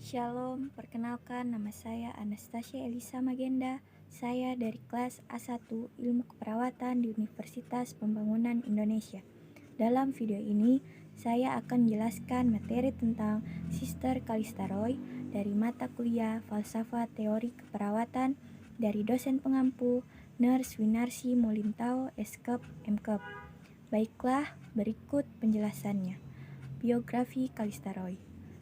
Shalom, perkenalkan nama saya Anastasia Elisa Magenda. Saya dari kelas A1 Ilmu Keperawatan di Universitas Pembangunan Indonesia. Dalam video ini, saya akan menjelaskan materi tentang Sister Kalista Roy dari mata kuliah Falsafah Teori Keperawatan dari dosen pengampu Nurse Winarsi Molintao Eskep MKep. Baiklah, berikut penjelasannya. Biografi Kalista Roy.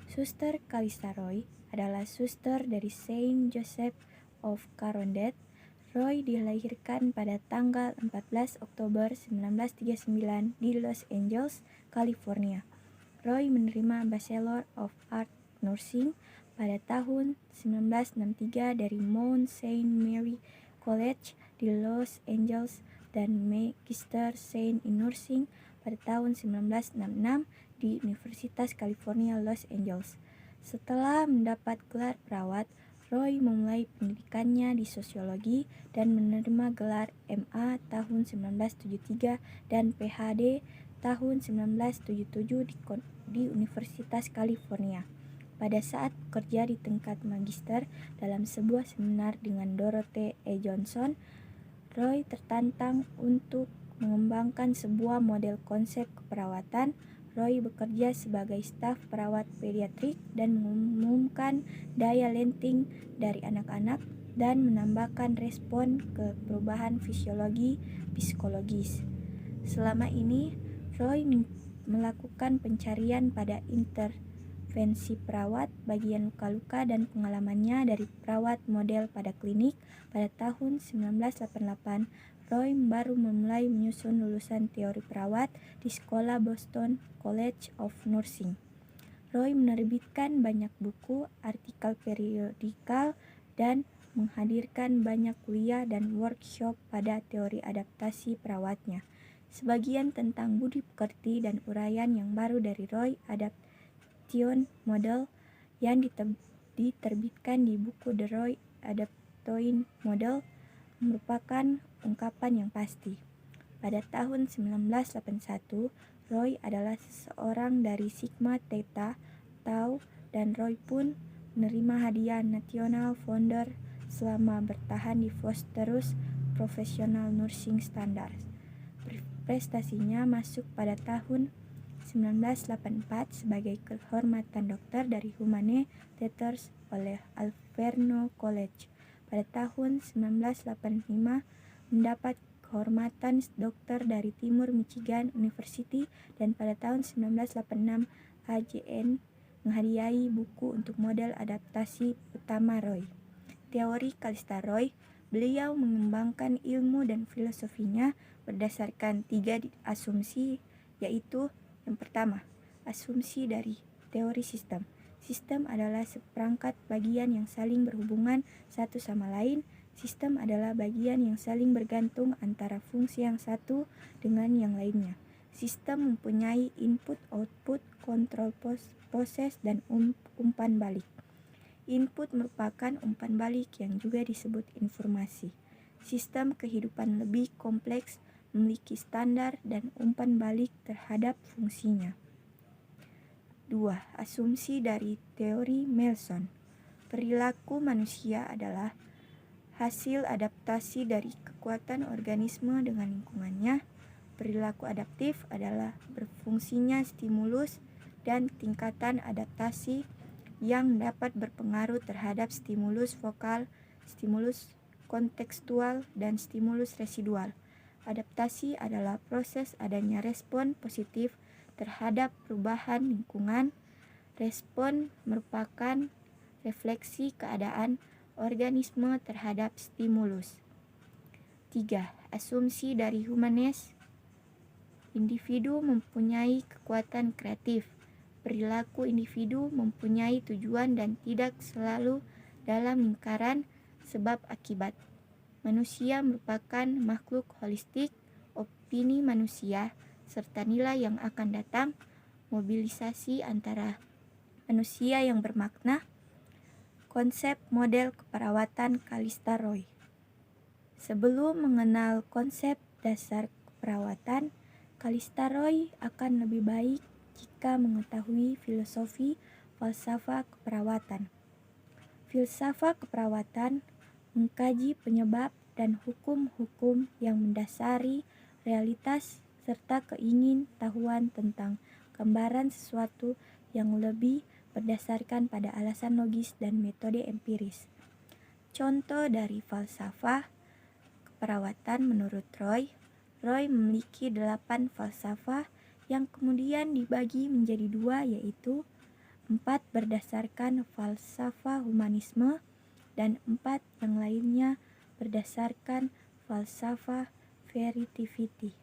Suster Kalista Roy adalah suster dari Saint Joseph of Carondelet. Roy dilahirkan pada tanggal 14 Oktober 1939 di Los Angeles, California. Roy menerima Bachelor of Arts Nursing pada tahun 1963 dari Mount Saint Mary College di Los Angeles dan Magister Saint in Nursing pada tahun 1966 di Universitas California, Los Angeles. Setelah mendapat gelar perawat, Roy memulai pendidikannya di sosiologi dan menerima gelar MA tahun 1973 dan PhD tahun 1977 di Universitas California. Pada saat bekerja di tingkat magister dalam sebuah seminar dengan Dorothy E. Johnson, Roy tertantang untuk mengembangkan sebuah model konsep keperawatan. Roy bekerja sebagai staf perawat pediatrik dan mengumumkan daya lenting dari anak-anak dan menambahkan respon ke perubahan fisiologi psikologis. Selama ini, Roy melakukan pencarian pada intervensi perawat bagian luka-luka dan pengalamannya dari perawat model pada klinik. Pada tahun 1988, Roy baru memulai menyusun lulusan teori perawat di sekolah Boston College of Nursing. Roy menerbitkan banyak buku, artikel periodikal, dan menghadirkan banyak kuliah dan workshop pada teori adaptasi perawatnya. Sebagian tentang budi pekerti dan uraian yang baru dari Roy Adaptation Model yang diterbitkan di buku The Roy Adaptation Model merupakan ungkapan yang pasti. Pada tahun 1981, Roy adalah seseorang dari Sigma Theta Tau dan Roy pun menerima hadiah National Founder selama bertahan di Fosterus Professional Nursing Standards. Prestasinya masuk pada tahun 1984 sebagai kehormatan dokter dari Humane Letters oleh Alverno College. Pada tahun 1985 mendapat kehormatan dokter dari Timur Michigan University dan pada tahun 1986 AJN menghadiahi buku untuk model adaptasi utama Roy. Teori Kalista Roy, beliau mengembangkan ilmu dan filosofinya berdasarkan 3 asumsi, yaitu yang pertama, asumsi dari teori sistem. Sistem adalah seperangkat bagian yang saling berhubungan satu sama lain. Sistem adalah bagian yang saling bergantung antara fungsi yang satu dengan yang lainnya. Sistem mempunyai input, output, kontrol proses, dan umpan balik. Input merupakan umpan balik yang juga disebut informasi. Sistem kehidupan lebih kompleks, memiliki standar dan umpan balik terhadap fungsinya. 2. Asumsi dari teori Melson. Perilaku manusia adalah hasil adaptasi dari kekuatan organisme dengan lingkungannya. Perilaku adaptif adalah berfungsinya stimulus dan tingkatan adaptasi yang dapat berpengaruh terhadap stimulus vokal, stimulus kontekstual, dan stimulus residual. Adaptasi adalah proses adanya respon positif terhadap perubahan lingkungan. Respon merupakan refleksi keadaan organisme terhadap stimulus. 3. Asumsi dari Humanes. Individu mempunyai kekuatan kreatif. Perilaku individu mempunyai tujuan dan tidak selalu dalam lingkaran sebab akibat. Manusia merupakan makhluk holistik. Opini manusia serta nilai yang akan datang, mobilisasi antara manusia yang bermakna. Konsep model keperawatan Kalista Roy. Sebelum mengenal konsep dasar keperawatan, Kalista Roy akan lebih baik jika mengetahui filosofi falsafah keperawatan. Filsafat keperawatan mengkaji penyebab dan hukum-hukum yang mendasari realitas serta keingintahuan tentang gambaran sesuatu yang lebih berdasarkan pada alasan logis dan metode empiris. Contoh dari falsafah keperawatan menurut Roy memiliki 8 falsafah yang kemudian dibagi menjadi 2, yaitu 4 berdasarkan falsafah humanisme dan 4 yang lainnya berdasarkan falsafah veritivity.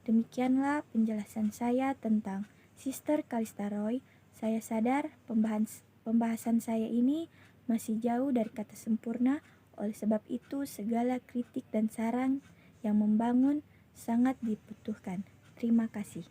Demikianlah penjelasan saya tentang Sister Calista Roy. Saya sadar pembahasan saya ini masih jauh dari kata sempurna, oleh sebab itu segala kritik dan saran yang membangun sangat dibutuhkan. Terima kasih.